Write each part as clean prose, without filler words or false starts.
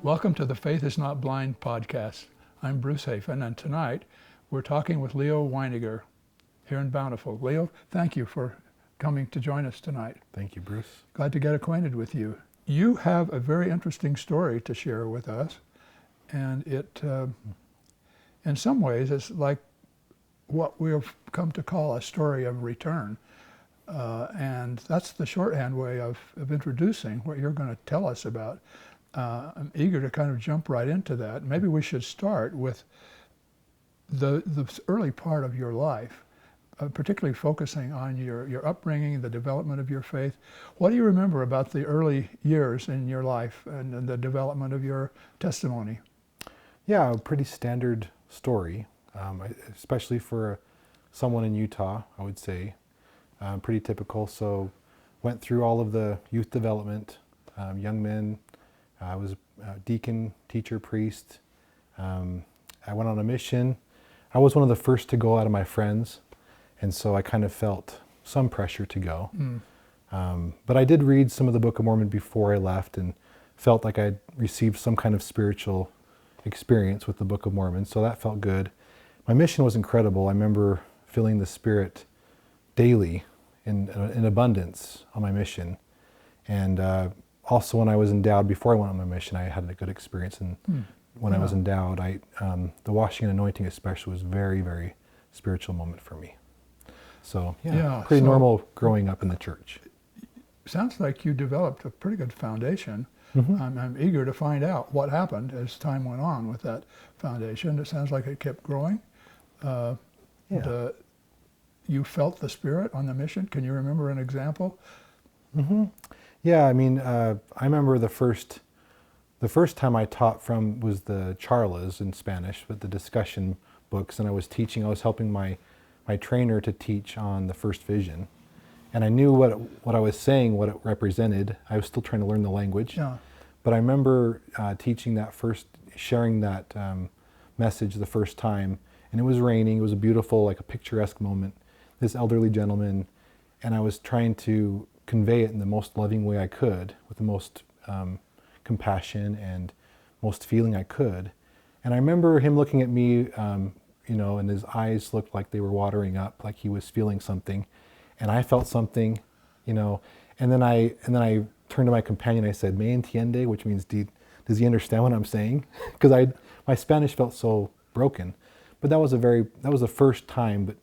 Welcome to the Faith is Not Blind podcast. I'm Bruce Hafen, and tonight we're talking with Leo Weiniger here in Bountiful. Leo, thank you for coming to join us tonight. Thank you, Bruce. Glad to get acquainted with you. You have a very interesting story to share with us, and it, in some ways, it's like what we've come to call a story of return. And that's the shorthand way of introducing what you're going to tell us about. I'm eager to kind of jump right into that. Maybe we should start with the early part of your life, particularly focusing on your upbringing, the development of your faith. What do you remember about the early years in your life and the development of your testimony? Yeah, a pretty standard story, especially for someone in Utah, I would say. Pretty typical. So went through all of the youth development, young men. I was a deacon, teacher, priest. I went on a mission. I was one of the first to go out of my friends, and so I kind of felt some pressure to go. But I did read some of the Book of Mormon before I left and felt like I'd received some kind of spiritual experience with the Book of Mormon, so that felt good. My mission was incredible. I remember feeling the Spirit daily in abundance on my mission. And also when I was endowed, before I went on my mission, I had a good experience. And when I was endowed, the washing and anointing especially was a very, very spiritual moment for me. So pretty normal growing up in the church. Sounds like you developed a pretty good foundation. I'm eager to find out what happened as time went on with that foundation. It sounds like it kept growing. You felt the Spirit on the mission. Can you remember an example? Yeah, I mean, I remember the first time I taught from was the charlas in Spanish with the discussion books, and I was helping my trainer to teach on the first vision. And I knew what I was saying, what it represented. I was still trying to learn the language. Yeah. But I remember sharing that message the first time, and it was raining. It was a beautiful, like a picturesque moment. This elderly gentleman, and I was trying to convey it in the most loving way I could, with the most compassion and most feeling I could. And I remember him looking at me, and his eyes looked like they were watering up, like he was feeling something, and I felt something, and then I turned to my companion. I said, "Me entiende," which means, does he understand what I'm saying? Because my Spanish felt so broken. But that was the first time. But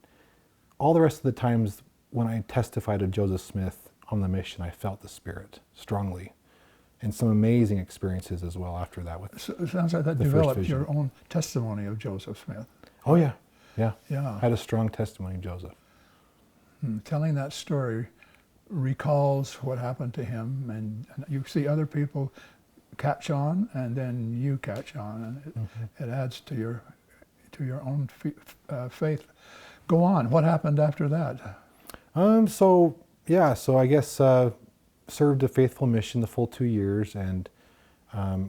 all the rest of the times when I testified of Joseph Smith on the mission, I felt the Spirit strongly, and some amazing experiences as well after that. So it sounds like that developed your own testimony of Joseph Smith. Oh yeah. I had a strong testimony of Joseph. Telling that story recalls what happened to him, and you see other people catch on, and then you catch on, and it adds to your own faith. Go on. What happened after that? So I guess served a faithful mission the full 2 years, and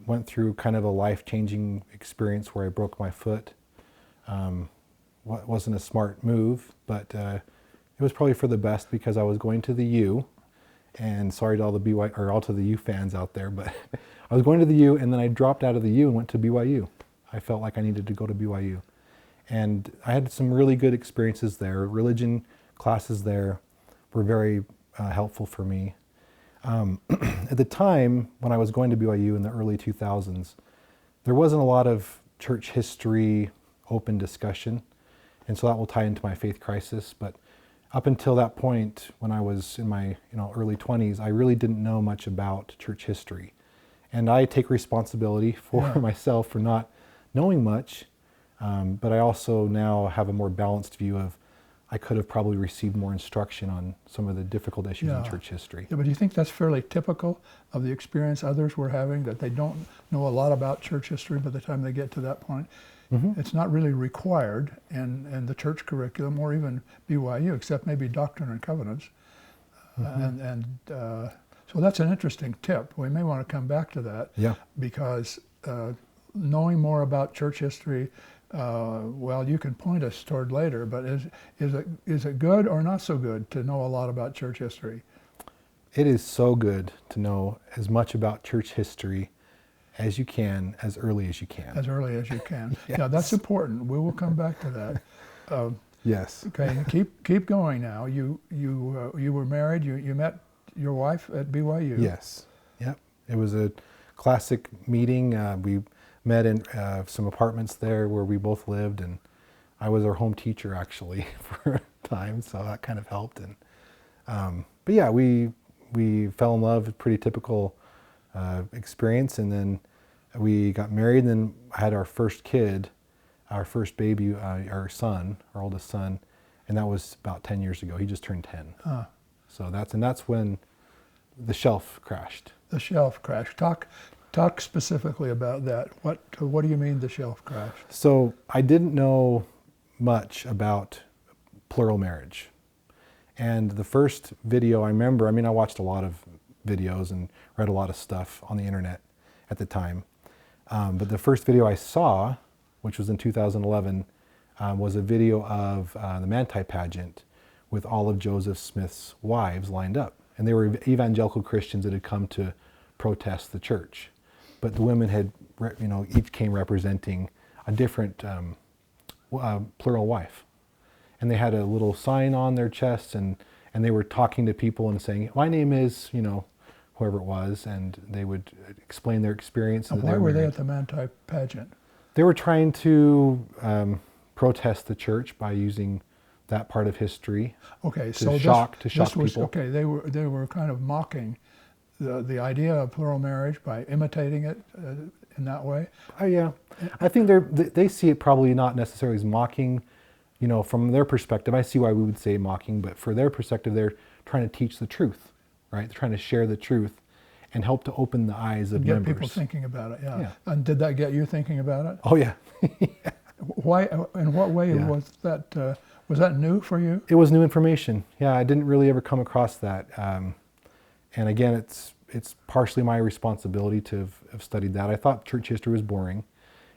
went through kind of a life-changing experience where I broke my foot. Wasn't a smart move, but it was probably for the best because I was going to the U, and sorry to all to the U fans out there, but I was going to the U, and then I dropped out of the U and went to BYU. I felt like I needed to go to BYU. And I had some really good experiences there. Religion classes there were very helpful for me. At the time, when I was going to BYU in the early 2000s, there wasn't a lot of church history open discussion, and so that will tie into my faith crisis. But up until that point, when I was in my early 20s, I really didn't know much about church history. And I take responsibility for myself for not knowing much. But I also now have a more balanced view of I could have probably received more instruction on some of the difficult issues in church history. Yeah, but do you think that's fairly typical of the experience others were having, that they don't know a lot about church history by the time they get to that point? It's not really required in the church curriculum or even BYU, except maybe Doctrine and Covenants. So that's an interesting tip. We may want to come back to that because knowing more about church history, you can point us toward later, but is it good or not so good to know a lot about church history? It is so good to know as much about church history as you can, as early as you can. As early as you can. Yes. Yeah, that's important. We will come back to that. Yes. Okay, keep going now. You were married. You met your wife at BYU. Yes. Yep. It was a classic meeting. We met in some apartments there where we both lived, and I was her home teacher actually for a time, so that kind of helped. And but yeah, we fell in love. Pretty typical experience, and then we got married. And then had our first kid, our first baby, our son, our oldest son, and that was about 10 years ago. He just turned 10. So that's when the shelf crashed. The shelf crashed. Talk specifically about that. What do you mean the shelf crashed? So I didn't know much about plural marriage. And the first video I remember, I watched a lot of videos and read a lot of stuff on the internet at the time. But the first video I saw, which was in 2011, was a video of the Manti pageant with all of Joseph Smith's wives lined up. And they were evangelical Christians that had come to protest the church. But the women had, each came representing a different plural wife. And they had a little sign on their chests, and they were talking to people and saying, my name is, whoever it was, and they would explain their experience. Why were they at the Manti pageant? They were trying to protest the church by using that part of history. Okay, to so shock this was, people. Okay, they were kind of mocking the idea of plural marriage by imitating it in that way. Oh yeah, I think they see it probably not necessarily as mocking, from their perspective. I see why we would say mocking, but for their perspective, they're trying to teach the truth, right? They're trying to share the truth and help to open the eyes of members. Get people thinking about it. Yeah. And did that get you thinking about it? Oh yeah. Why? In what way was that? Was that new for you? It was new information. Yeah, I didn't really ever come across that. And again, it's partially my responsibility to have studied that. I thought church history was boring,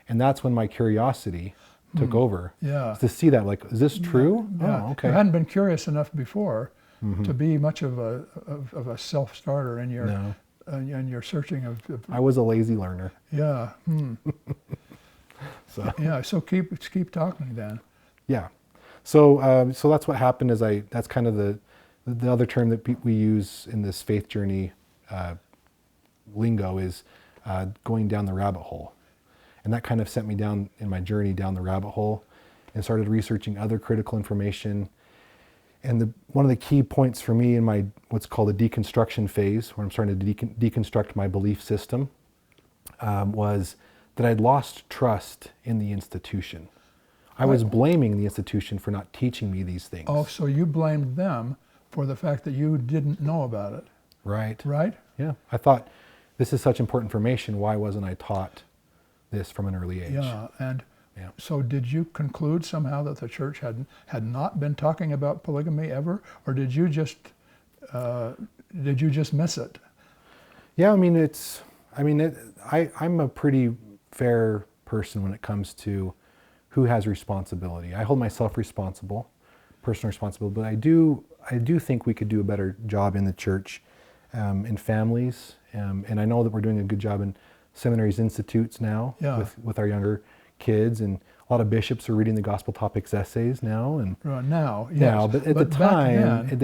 and that's when my curiosity took over. Yeah. To see that, like, is this true? Yeah. Oh, okay. You hadn't been curious enough before to be much of a self-starter in your in your searching of. I was a lazy learner. Yeah. So. Yeah. So keep talking then. Yeah. So so that's what happened. That's kind of the other term that we use in this faith journey lingo is going down the rabbit hole. And that kind of sent me down in my journey down the rabbit hole and started researching other critical information. And one of the key points for me in my what's called a deconstruction phase, where I'm starting to deconstruct my belief system, was that I'd lost trust in the institution. I was blaming the institution for not teaching me these things. Oh, so you blamed them for the fact that you didn't know about it. Right. Right? Yeah. I thought, this is such important information, why wasn't I taught this from an early age? Yeah. And so did you conclude somehow that the church had not been talking about polygamy ever, or did you just miss it? Yeah, I'm a pretty fair person when it comes to who has responsibility. I hold myself responsible, personal responsibility, but I do think we could do a better job in the church, in families, and I know that we're doing a good job in seminaries, institutes now with our younger kids, and a lot of bishops are reading the Gospel Topics essays now. And now, yes. Now, but at the time,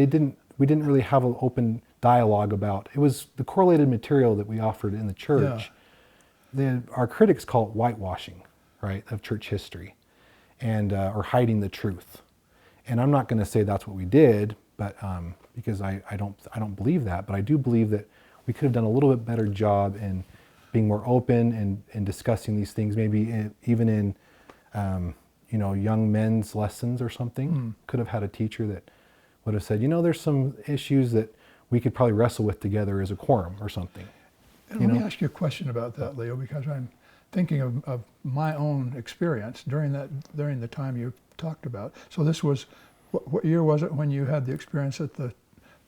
we didn't really have an open dialogue about. It was the correlated material that we offered in the church. Our critics call it whitewashing, right, of church history, and or hiding the truth. And I'm not going to say that's what we did, but because I don't believe that, but I do believe that we could have done a little bit better job in being more open and discussing these things, maybe even in young men's lessons or something. Could have had a teacher that would have said, there's some issues that we could probably wrestle with together as a quorum or something. Let me ask you a question about that, Leo, because I'm thinking of my own experience during the time you talked about. So this was, what year was it when you had the experience at the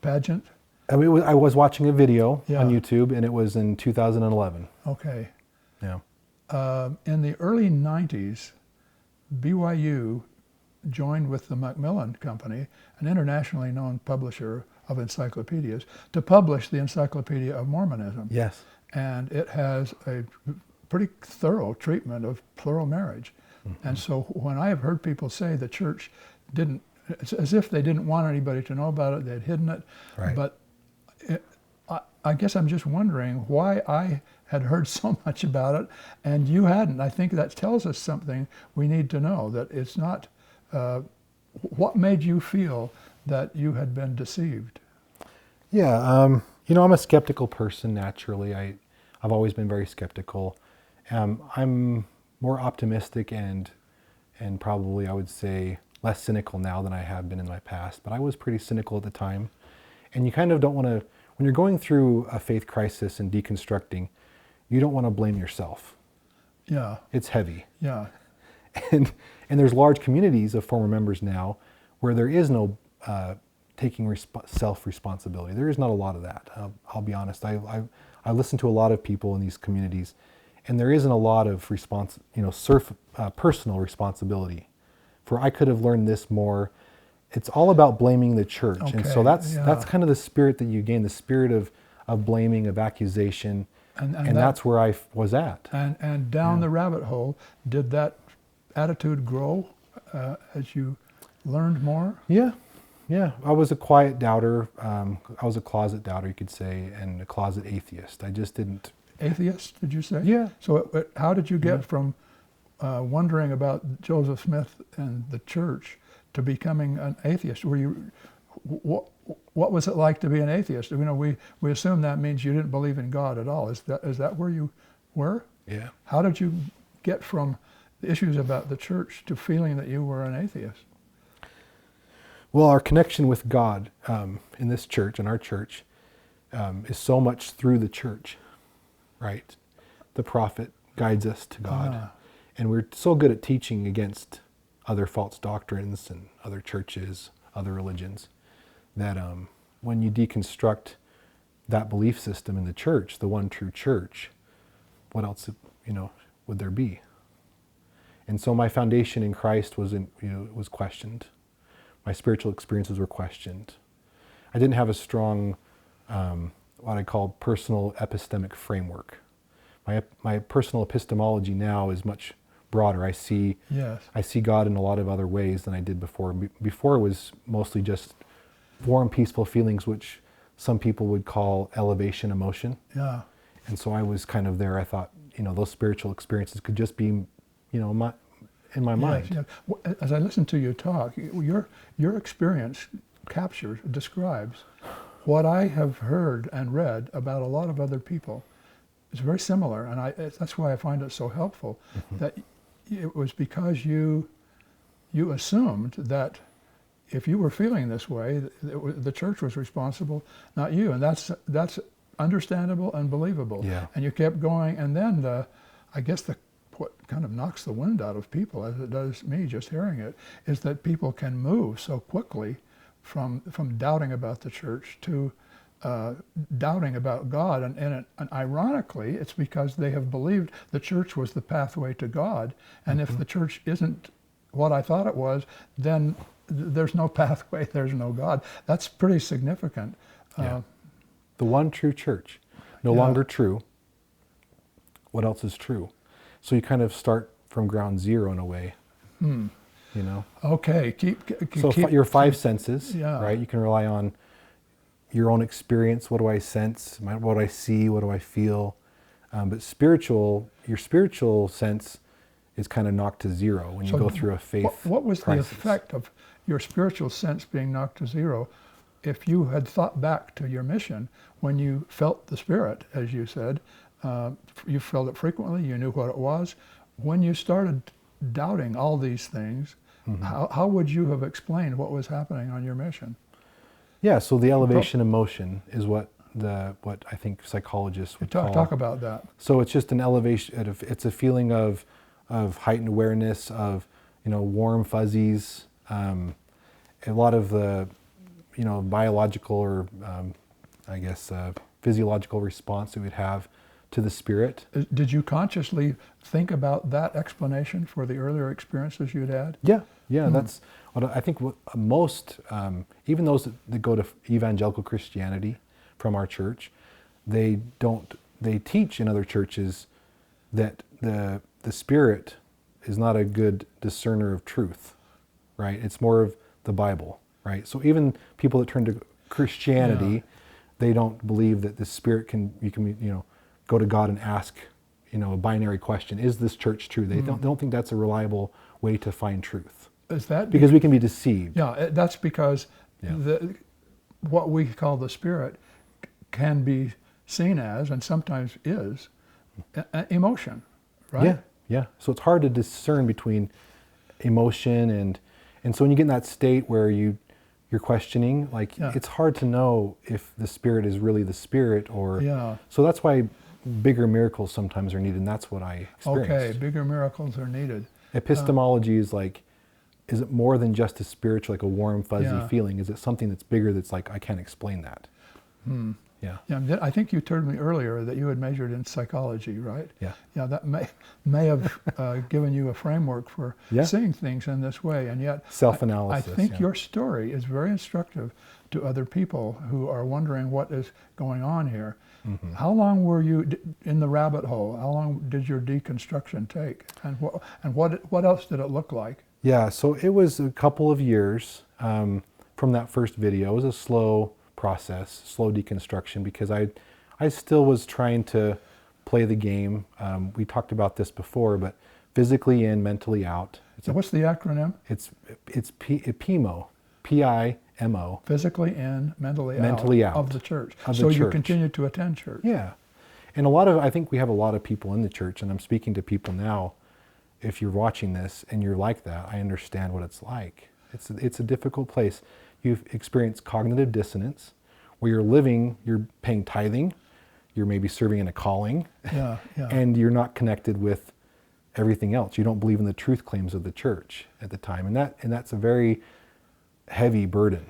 pageant? I was watching a video on YouTube, and it was in 2011. Okay. Yeah. In the early 90s, BYU joined with the Macmillan Company, an internationally known publisher of encyclopedias, to publish the Encyclopedia of Mormonism. Yes. And it has a pretty thorough treatment of plural marriage. And so when I have heard people say the church didn't, it's as if they didn't want anybody to know about it, they'd hidden it. Right. But I guess I'm just wondering why I had heard so much about it and you hadn't. I think that tells us something we need to know, that it's not, what made you feel that you had been deceived? Yeah, you know, I'm a skeptical person naturally. I've always been very skeptical. I'm more optimistic and probably, I would say, less cynical now than I have been in my past. But I was pretty cynical at the time. And you kind of don't want to, when you're going through a faith crisis and deconstructing, you don't want to blame yourself. Yeah. It's heavy. Yeah. And there's large communities of former members now where there is no taking self-responsibility. There is not a lot of that. I'll be honest. I listen to a lot of people in these communities, and there isn't a lot of personal responsibility. For I could have learned this more. It's all about blaming the church, and so that's kind of the spirit that you gain, the spirit of blaming, of accusation, and that's where I was at. And down the rabbit hole, did that attitude grow as you learned more? Yeah. I was a quiet doubter. I was a closet doubter, you could say, and a closet atheist. I just didn't. Atheist, did you say? Yeah. So how did you get from wondering about Joseph Smith and the church to becoming an atheist? Were you, what was it like to be an atheist? You know, we assume that means you didn't believe in God at all. Is that where you were? Yeah. How did you get from the issues about the church to feeling that you were an atheist? Well, our connection with God in this church, in our church, is so much through the church, right? The prophet guides us to God. And we're so good at teaching against other false doctrines and other churches, other religions, that when you deconstruct that belief system in the church, the one true church, what else, would there be? And so my foundation in Christ was questioned. My spiritual experiences were questioned. I didn't have a strong, what I call personal epistemic framework. My personal epistemology now is much broader. I see God in a lot of other ways than I did before. Before it was mostly just warm, peaceful feelings, which some people would call elevation emotion. Yeah. And so I was kind of there. I thought, those spiritual experiences could just be, in my mind. Yeah. As I listen to you talk, your experience describes what I have heard and read about a lot of other people. It's very similar, and that's why I find it so helpful. That it was because you assumed that if you were feeling this way, the church was responsible, not you, and that's understandable and believable. Yeah. And you kept going, and then I guess what kind of knocks the wind out of people, as it does me just hearing it, is that people can move so quickly from doubting about the church to doubting about God. And ironically, it's because they have believed the church was the pathway to God. And if the church isn't what I thought it was, then there's no pathway, there's no God. That's pretty significant. The one true church, no longer true. What else is true? So you kind of start from ground zero in a way, Okay, So your five senses, right? You can rely on your own experience. What do I sense? What do I see? What do I feel? But your spiritual sense is kind of knocked to zero when you go through a faith What was crisis. the effect of your spiritual sense being knocked to zero if you had thought back to your mission when you felt the Spirit, as you said? You felt it frequently, you knew what it was. When you started doubting all these things, how would you have explained what was happening on your mission? Yeah, so the elevation emotion is what I think psychologists would call. Talk about that. So it's just an elevation, it's a feeling of heightened awareness, of warm fuzzies, a lot of the biological or physiological response that we'd have to the Spirit. Did you consciously think about that explanation for the earlier experiences you'd had? Yeah. That's what I think. Most, even those that go to evangelical Christianity from our church, they teach in other churches that the Spirit is not a good discerner of truth, right? It's more of the Bible, right? So even people that turn to Christianity, they don't believe that the Spirit you can go to God and ask, a binary question: is this church true? They don't think that's a reliable way to find truth. Is that because we can be deceived? Yeah, that's because what we call the Spirit can be seen as, and sometimes is, emotion, right? Yeah. So it's hard to discern between emotion and so when you get in that state where you're questioning, it's hard to know if the Spirit is really the Spirit or. So that's why bigger miracles sometimes are needed, and that's what I experienced. Okay, bigger miracles are needed. Epistemology is is it more than just a spiritual, like a warm, fuzzy feeling? Is it something that's bigger that's I can't explain that? Yeah, I think you told me earlier that you had majored in psychology, right? Yeah, that may have given you a framework for seeing things in this way, and yet self-analysis. I think your story is very instructive to other people who are wondering what is going on here. Mm-hmm. How long were you in the rabbit hole? How long did your deconstruction take, and what else did it look like? Yeah, so it was a couple of years from that first video. It was a slow process, slow deconstruction, because I still was trying to play the game. We talked about this before, but physically in, mentally out. So what's the acronym? It's PIMO, P-I-M-O. Physically in, mentally out of the church. You continue to attend church. Yeah, and I think we have a lot of people in the church, and I'm speaking to people now. If you're watching this and you're like that, I understand what it's like. It's a difficult place. You've experienced cognitive dissonance, where you're paying tithing, you're maybe serving in a calling, and you're not connected with everything else. You don't believe in the truth claims of the church at the time, and that's a very heavy burden.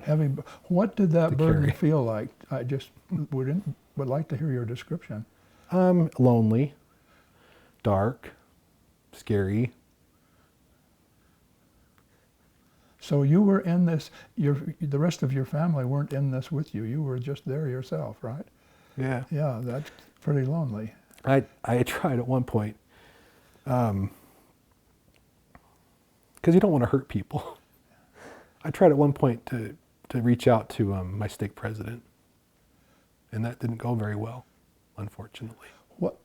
What did that burden feel like? I just would like to hear your description. Lonely, dark, scary. So you were in this, the rest of your family weren't in this with you. You were just there yourself, right? Yeah. Yeah, that's pretty lonely. I tried at one point, because you don't want to hurt people. I tried at one point to reach out to my stake president, and that didn't go very well, unfortunately. What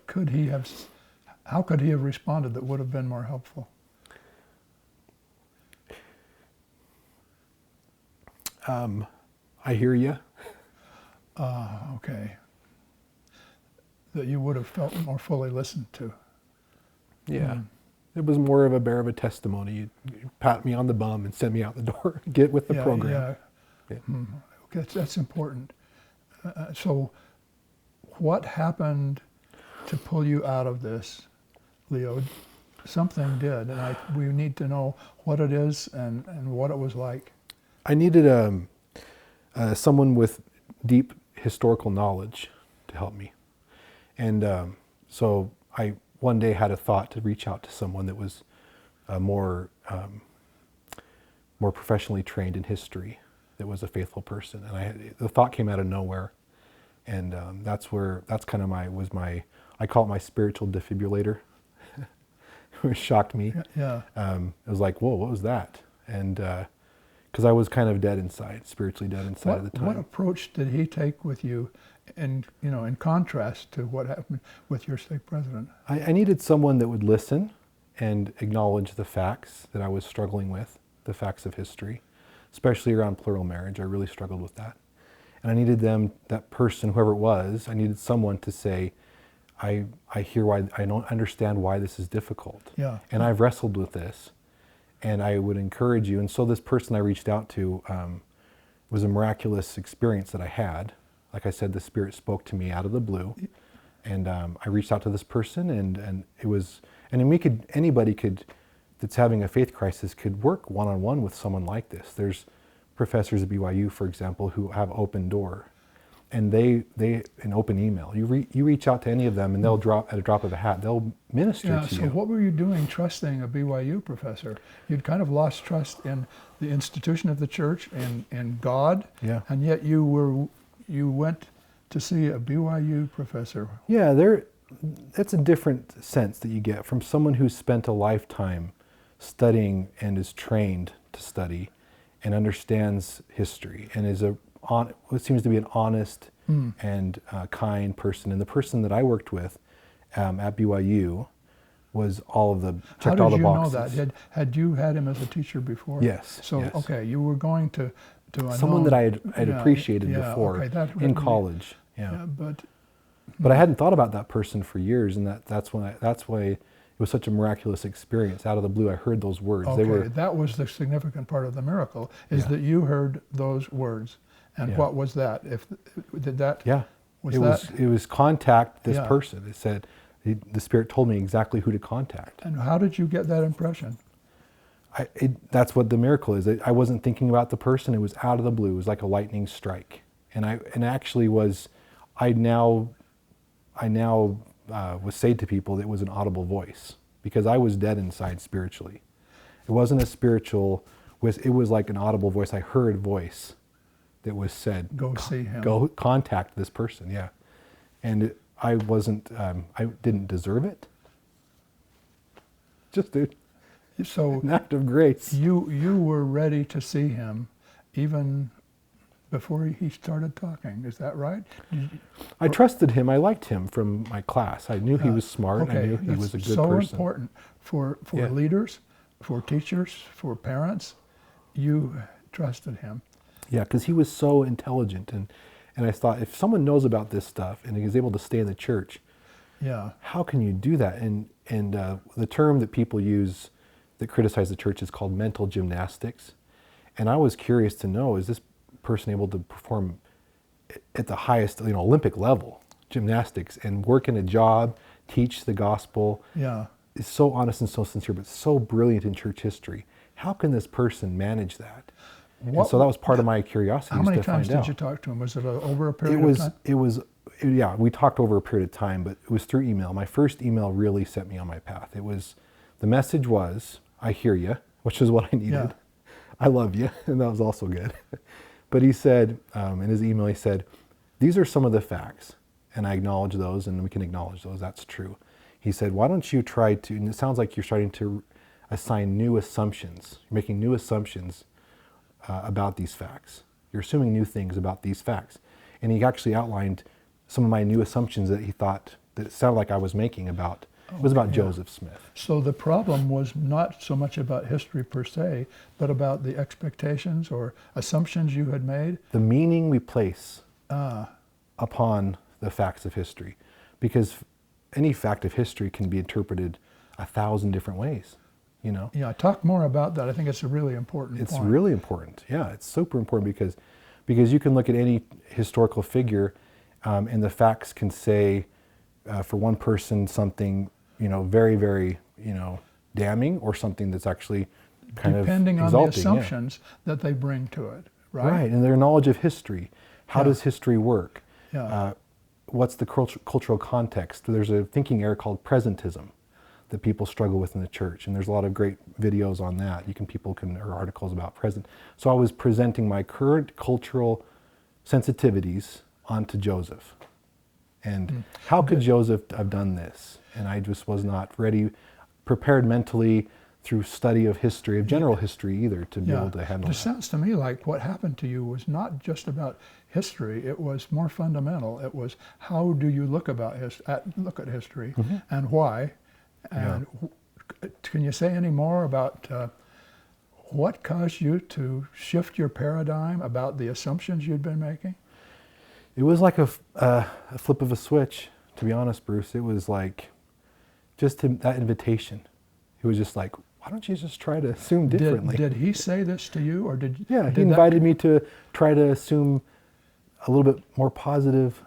could he have, how could he have responded that would have been more helpful? I hear you. Okay. That you would have felt more fully listened to. Yeah. It was more of a testimony. You pat me on the bum and send me out the door. Get with the program. Yeah. Okay, that's important. So what happened to pull you out of this, Leo? Something did, and we need to know what it is and what it was like. I needed someone with deep historical knowledge to help me. And so I one day had a thought to reach out to someone that was more professionally trained in history, that was a faithful person. And the thought came out of nowhere. And that's kind of I call it my spiritual defibrillator. It shocked me. Yeah. It was like, whoa, what was that? And because I was kind of dead inside, spiritually dead inside at the time. What approach did he take with you, in contrast to what happened with your stake president? I needed someone that would listen and acknowledge the facts that I was struggling with, the facts of history, especially around plural marriage. I really struggled with that. And I needed that person, whoever it was, I needed someone to say, I hear why, I don't understand why this is difficult. Yeah. And I've wrestled with this. And I would encourage you. And so this person I reached out to was a miraculous experience that I had. Like I said, the Spirit spoke to me out of the blue. And I reached out to this person, and it was, and anybody that's having a faith crisis could work one-on-one with someone like this. There's professors at BYU, for example, who have open door. And they an open email. You reach out to any of them, and they'll at a drop of a hat, they'll minister to you. So what were you doing trusting a BYU professor? You'd kind of lost trust in the institution of the church and God, and yet you went to see a BYU professor. Yeah, That's a different sense that you get from someone who's spent a lifetime studying and is trained to study and understands history and is what seems to be an honest and kind person. And the person that I worked with at BYU was checked all the boxes. How did you know that? Had you had him as a teacher before? Yes. So, yes. okay, you were going to someone that I had appreciated before in college. Yeah. But I hadn't thought about that person for years, and that's why it was such a miraculous experience. Out of the blue, I heard those words. Okay, that was the significant part of the miracle, is that you heard those words. And what was that? It was contact this person. It said, the Spirit told me exactly who to contact. And how did you get that impression? That's what the miracle is. I wasn't thinking about the person. It was out of the blue. It was like a lightning strike. And actually was, I now would say to people that it was an audible voice, because I was dead inside spiritually. It wasn't a spiritual, it was like an audible voice. I heard a voice that was said, go see him. Go contact this person, yeah. And I didn't deserve it. Just an act of grace. You were ready to see him even before he started talking, is that right? I trusted him. I liked him from my class. I knew he was smart. Okay. I knew he was a good so person. So important for leaders, for teachers, for parents. You trusted him. Yeah, because he was so intelligent, and I thought, if someone knows about this stuff and is able to stay in the church, how can you do that? And the term that people use that criticize the church is called mental gymnastics. And I was curious to know, is this person able to perform at the highest, Olympic level gymnastics and work in a job, teach the gospel? Yeah, is so honest and so sincere, but so brilliant in church history. How can this person manage that? And so that was part of my curiosity. How many times did you talk to him? Was it over a period of time? We talked over a period of time, but it was through email. My first email really set me on my path. The message was, I hear you, which is what I needed. Yeah. I love you, and that was also good. But he said, in his email, he said, these are some of the facts, and I acknowledge those, and we can acknowledge those, that's true. He said, why don't you try to, and it sounds like you're starting to assign new assumptions. You're making new assumptions about these facts. You're assuming new things about these facts. And he actually outlined some of my new assumptions that he thought, that it sounded like I was making about, it was about Joseph Smith. So the problem was not so much about history per se, but about the expectations or assumptions you had made? The meaning we place upon the facts of history. Because any fact of history can be interpreted 1,000 different ways, Yeah, talk more about that. I think it's a really important point. It's really important. Yeah, it's super important because you can look at any historical figure and the facts can say for one person something, very, very, damning, or something that's actually kind depending of exalting. Depending on the assumptions that they bring to it, right? Right, and their knowledge of history. How does history work? Yeah. What's the cultural context? There's a thinking error called presentism that people struggle with in the church, and there's a lot of great videos on that. Or articles about present. So I was presenting my current cultural sensitivities onto Joseph. And how could Joseph have done this? And I just was not prepared mentally through study of history, of general history either, to be able to handle it. It sounds to me like what happened to you was not just about history, it was more fundamental. It was, how do you look at history and why? And can you say any more about what caused you to shift your paradigm about the assumptions you'd been making? It was like a flip of a switch, to be honest, Bruce. It was like just that invitation. It was just like, why don't you just try to assume differently? Did he say this to you, or did? Yeah, he invited me to try to assume a little bit more positive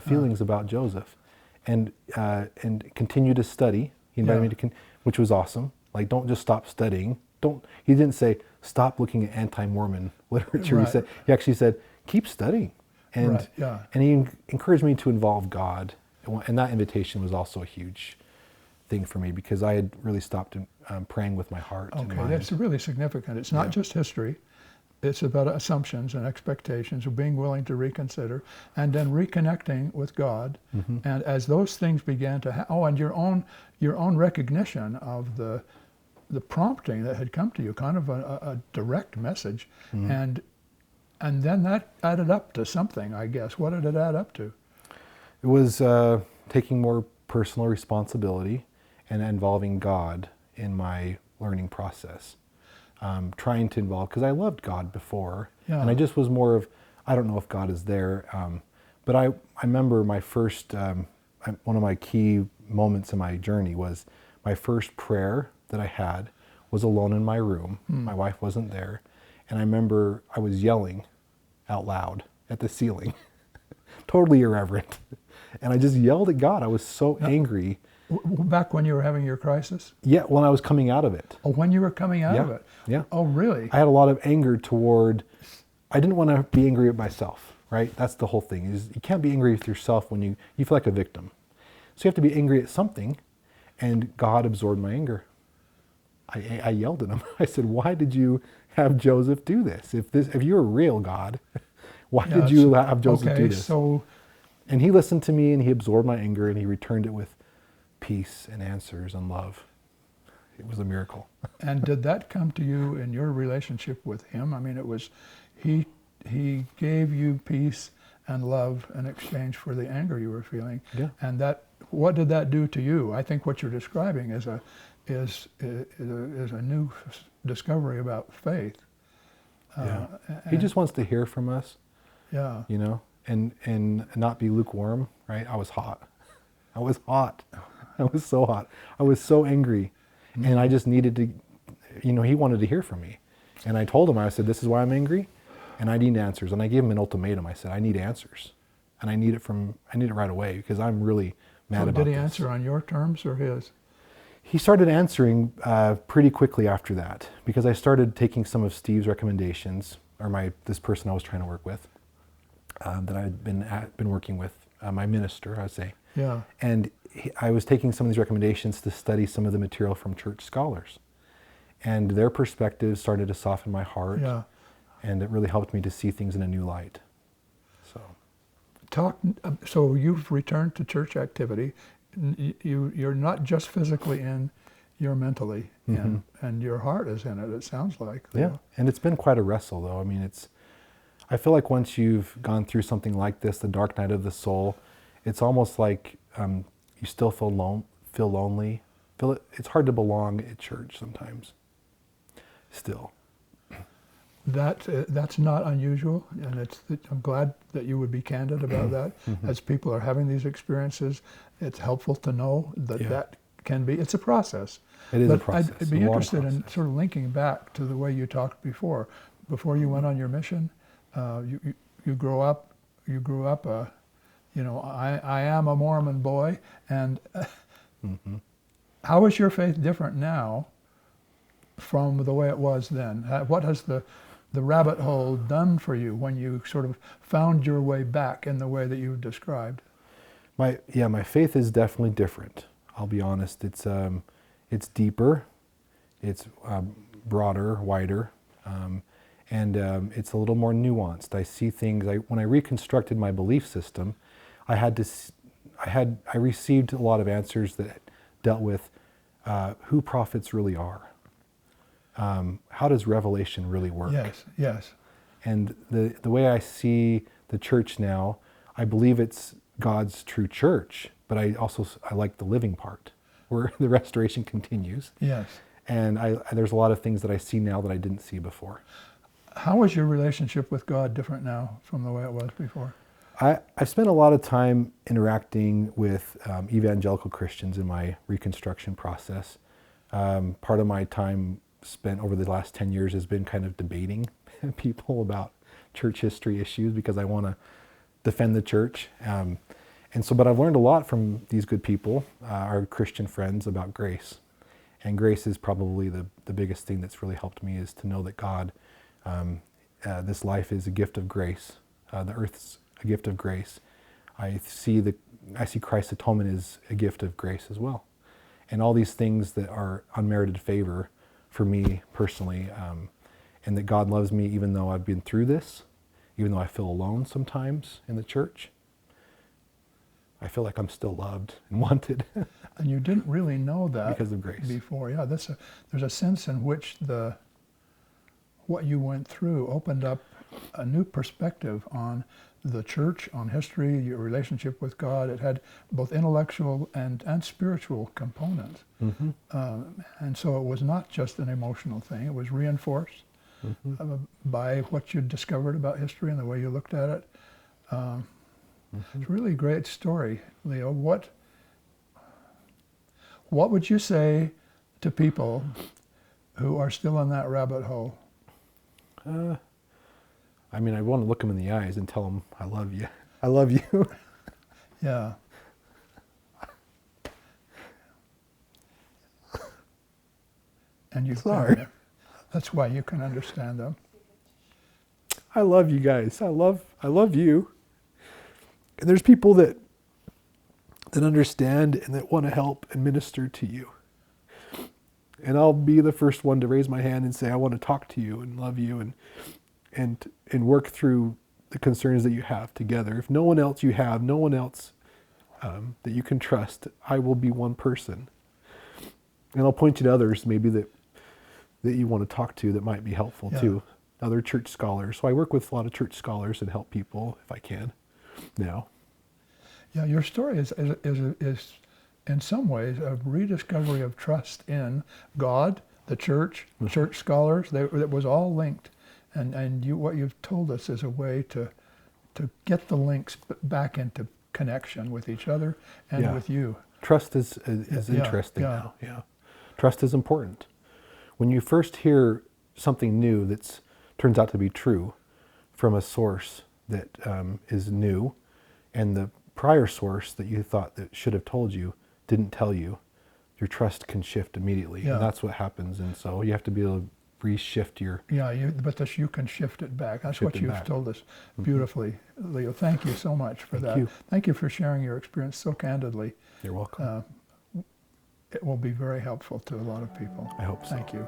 feelings about Joseph, and continue to study. He invited me to, which was awesome. Like, don't just stop studying. He didn't say stop looking at anti-Mormon literature. Right. He actually said keep studying, and he encouraged me to involve God, and that invitation was also a huge thing for me, because I had really stopped praying with my heart. Okay, that's really significant. It's not just history, it's about assumptions and expectations, of being willing to reconsider, and then reconnecting with God. Mm-hmm. And as those things began to and your own recognition of the prompting that had come to you, kind of a direct message, Mm-hmm. and then that added up to something, I guess. What did it add up to? It was taking more personal responsibility and involving God in my learning process. Trying to involve, because I loved God before, Yeah. and I just was more of, I don't know if God is there, but I remember my first, one of my key moments in my journey was my first prayer that I had was alone in my room. My wife wasn't there, and I remember I was yelling out loud at the ceiling, totally irreverent, and I just yelled at God. I was so angry. Back when you were having your crisis? Yeah, when I was coming out of it. Oh, when you were coming out of it? Yeah. Oh, really? I had a lot of anger toward, I didn't want to be angry at myself, right? That's the whole thing, is you can't be angry with yourself when you feel like a victim. So you have to be angry at something, and God absorbed my anger. I yelled at him. I said, why did you have Joseph do this? If you're a real God, why did you have Joseph do this? So, and he listened to me, and he absorbed my anger, and he returned it with peace and answers and love. It was a miracle. and did that come to you in your relationship with him? I mean, it was, he gave you peace and love in exchange for the anger you were feeling. Yeah. And what did that do to you? I think what you're describing is a new discovery about faith. Yeah. He just wants to hear from us. Yeah. You know, and not be lukewarm, right? I was hot. I was hot. I was so hot. I was so angry. And I just needed to, he wanted to hear from me. And I told him, I said, this is why I'm angry, and I need answers. And I gave him an ultimatum. I said, I need answers. And I need it right away, because I'm really mad about this. Did he answer on your terms or his? He started answering pretty quickly after that, because I started taking some of Steve's recommendations, or this person I was trying to work with, that I had been working with, my minister, I'd say. Yeah. And I was taking some of these recommendations to study some of the material from church scholars. And their perspectives started to soften my heart. Yeah. And it really helped me to see things in a new light. So you've returned to church activity. You're not just physically in, you're mentally in, and your heart is in it sounds like. Yeah, and it's been quite a wrestle, though. I mean, I feel like once you've gone through something like this, the dark night of the soul, it's almost like you still feel lonely. It's hard to belong at church sometimes. Still. That's not unusual, and I'm glad that you would be candid about that. As people are having these experiences, it's helpful to know that can be. It's a process. It is a process. I'd be interested in sort of linking back to the way you talked before. Before you went on your mission, you grew up. I am a Mormon boy, and how is your faith different now from the way it was then? What has the rabbit hole done for you when you sort of found your way back in the way that you've described? My faith is definitely different. I'll be honest. It's deeper, it's broader, wider, and it's a little more nuanced. I see things. When I reconstructed my belief system, I received a lot of answers that dealt with who prophets really are. How does revelation really work? Yes. And the way I see the church now, I believe it's God's true church, but I like the living part, where the restoration continues. Yes. And there's a lot of things that I see now that I didn't see before. How is your relationship with God different now from the way it was before? I've spent a lot of time interacting with evangelical Christians in my reconstruction process. Part of my time spent over the last 10 years has been kind of debating people about church history issues, because I want to defend the church. But I've learned a lot from these good people, our Christian friends, about grace. And grace is probably the biggest thing that's really helped me, is to know that God, this life is a gift of grace. The earth's a gift of grace. I see Christ's atonement as a gift of grace as well. And all these things that are unmerited favor for me personally. and that God loves me even though I've been through this, even though I feel alone sometimes in the church. I feel like I'm still loved and wanted. And you didn't really know that because of grace. before. Yeah, there's a sense in which what you went through opened up a new perspective on the church, on history, your relationship with God. It had both intellectual and spiritual components. Mm-hmm. And so it was not just an emotional thing. It was reinforced by what you discovered about history and the way you looked at it. It's a really great story, Leo. What would you say to people who are still in that rabbit hole? I mean, I want to look them in the eyes and tell them, I love you. I love you. Yeah. And you Sorry. That's why you can understand them. I love you guys. I love you. And there's people that understand and that want to help and minister to you. And I'll be the first one to raise my hand and say, I want to talk to you and love you and work through the concerns that you have together. If no one else you have, no one else that you can trust, I will be one person. And I'll point you to others maybe that you want to talk to that might be helpful too. Other church scholars. So I work with a lot of church scholars and help people if I can now. Yeah, your story is in some ways a rediscovery of trust in God, the church, church scholars. It was all linked. And what you've told us is a way to get the links back into connection with each other and with you. Trust is interesting now. Yeah, trust is important. When you first hear something new that turns out to be true from a source that is new, and the prior source that you thought that should have told you didn't tell you, your trust can shift immediately. Yeah. And that's what happens. And so you have to be able to reshift your... But you can shift it back. That's what you've told us beautifully, Leo. Thank you so much for that. you. Thank you for sharing your experience so candidly. You're welcome. It will be very helpful to a lot of people. I hope so. Thank you.